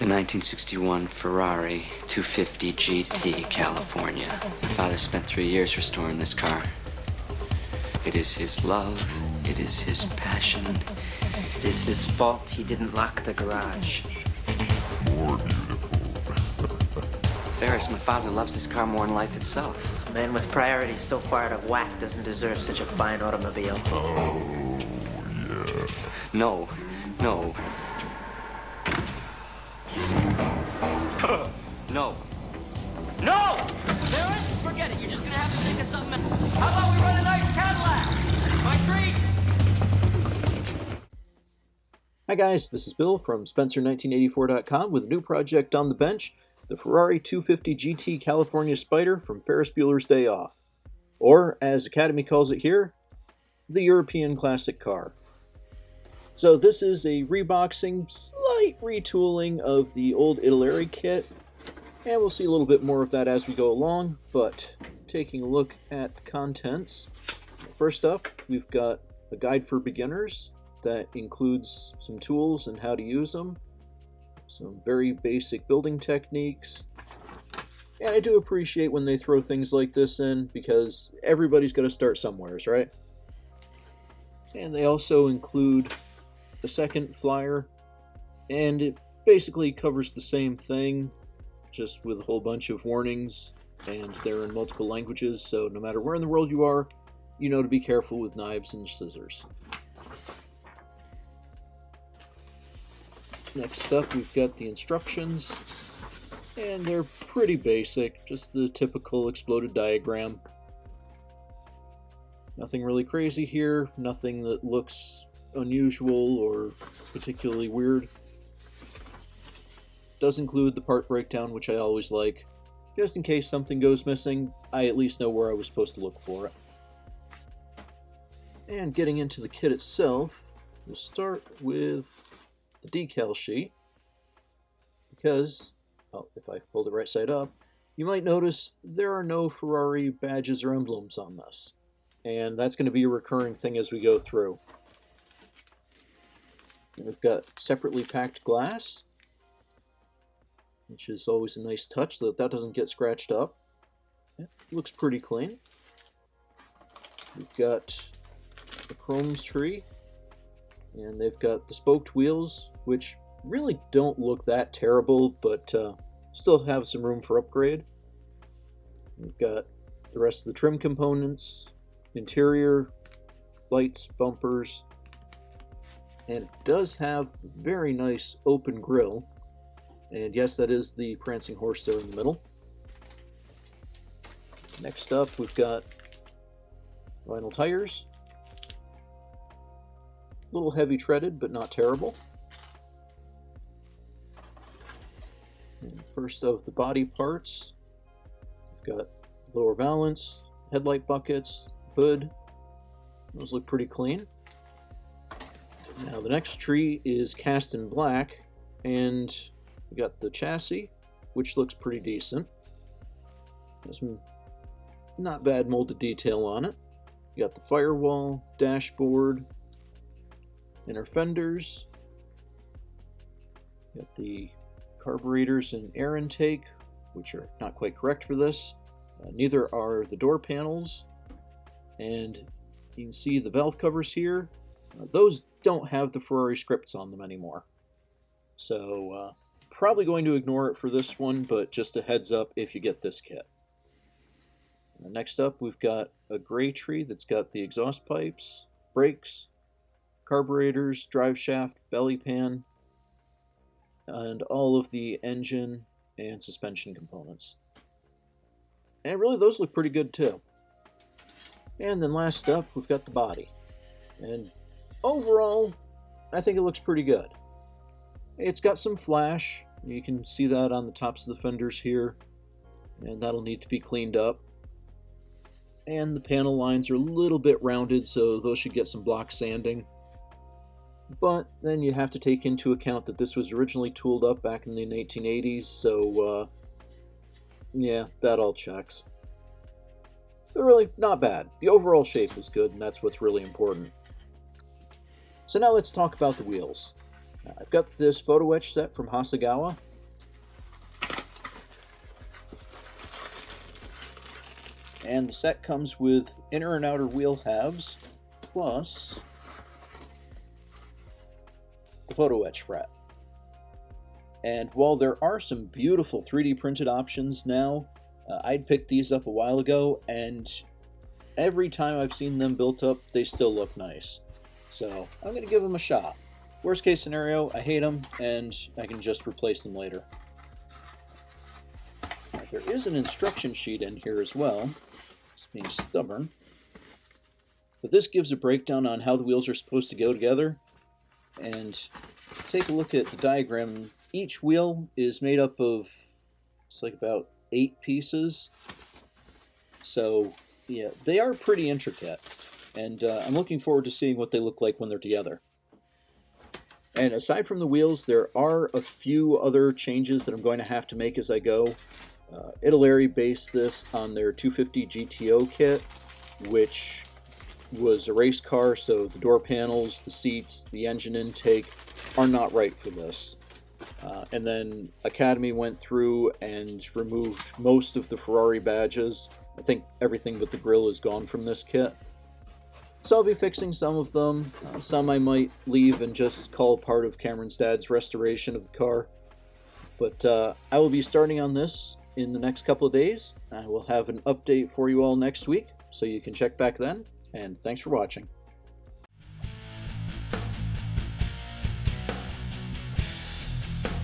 The 1961 Ferrari 250 GT, California. My father spent 3 years restoring this car. It is his love. It is his passion. It is his fault he didn't lock the garage. More beautiful. Ferris, my father loves this car more than life itself. A man with priorities so far out of whack doesn't deserve such a fine automobile. Oh, yeah. No, no. No. No! Ferris, forget it. You're just gonna have to think of something else. How about we run a nice Cadillac? My treat! Hi guys, this is Bill from Spencer1984.com with a new project on the bench, the Ferrari 250 GT California Spider from Ferris Bueller's Day Off. Or, as Academy calls it here, the European classic car. So this is a reboxing, slight retooling of the old Italeri kit, and we'll see a little bit more of that as we go along, but taking a look at the contents. First up, we've got a guide for beginners that includes some tools and how to use them, some very basic building techniques, and I do appreciate when they throw things like this in because everybody's got to start somewheres, right? And they also include a second flyer, and it basically covers the same thing, just with a whole bunch of warnings, and they're in multiple languages, so no matter where in the world you are, you know to be careful with knives and scissors. Next up, we've got the instructions, and they're pretty basic, just the typical exploded diagram. Nothing really crazy here, nothing that looks unusual or particularly weird. Does include the part breakdown, which I always like. Just in case something goes missing, I at least know where I was supposed to look for it. And getting into the kit itself, we'll start with the decal sheet, because, well, if I hold it right side up, you might notice there are no Ferrari badges or emblems on this. And that's going to be a recurring thing as we go through. And we've got separately packed glass, which is always a nice touch so that doesn't get scratched up. It looks pretty clean. We've got the chromes tree, and they've got the spoked wheels, which really don't look that terrible, but still have some room for upgrade. We've got the rest of the trim components, interior, lights, bumpers, and it does have a very nice open grille. And yes, that is the prancing horse there in the middle. Next up, we've got vinyl tires. A little heavy treaded, but not terrible. And first of the body parts, we've got lower valance, headlight buckets, hood. Those look pretty clean. Now the next tree is cast in black, and we got the chassis, which looks pretty decent. There's some not bad molded detail on it. You got the firewall, dashboard, inner fenders. You got the carburetors and air intake, which are not quite correct for this. Neither are the door panels. And you can see the valve covers here. Those don't have the Ferrari scripts on them anymore. So, probably going to ignore it for this one, but just a heads up if you get this kit. And next up, we've got a gray tree that's got the exhaust pipes, brakes, carburetors, drive shaft, belly pan, and all of the engine and suspension components. And really, those look pretty good too. And then last up, we've got the body. And overall, I think it looks pretty good. It's got some flash. You can see that on the tops of the fenders here, and that'll need to be cleaned up. And the panel lines are a little bit rounded, so those should get some block sanding. But then you have to take into account that this was originally tooled up back in the 1980s, so yeah, that all checks. But really, not bad. The overall shape is good, and that's what's really important. So now let's talk about the wheels. I've got this photo etch set from Hasegawa, And the set comes with inner and outer wheel halves, plus the photo etch fret. And while there are some beautiful 3D printed options now, I'd picked these up a while ago, and every time I've seen them built up, they still look nice. So I'm going to give them a shot. Worst case scenario, I hate them, and I can just replace them later. Now, there is an instruction sheet in here as well. Just being stubborn. But this gives a breakdown on how the wheels are supposed to go together. And take a look at the diagram. Each wheel is made up of, it's like about 8 pieces. So, yeah, they are pretty intricate. And I'm looking forward to seeing what they look like when they're together. And aside from the wheels, there are a few other changes that I'm going to have to make as I go. Italeri based this on their 250 GTO kit, which was a race car, so the door panels, the seats, the engine intake are not right for this. And then Academy went through and removed most of the Ferrari badges. I think everything but the grille is gone from this kit. So I'll be fixing some of them. Some I might leave and just call part of Cameron's dad's restoration of the car. But I will be starting on this in the next couple of days. I will have an update for you all next week, so you can check back then. And thanks for watching.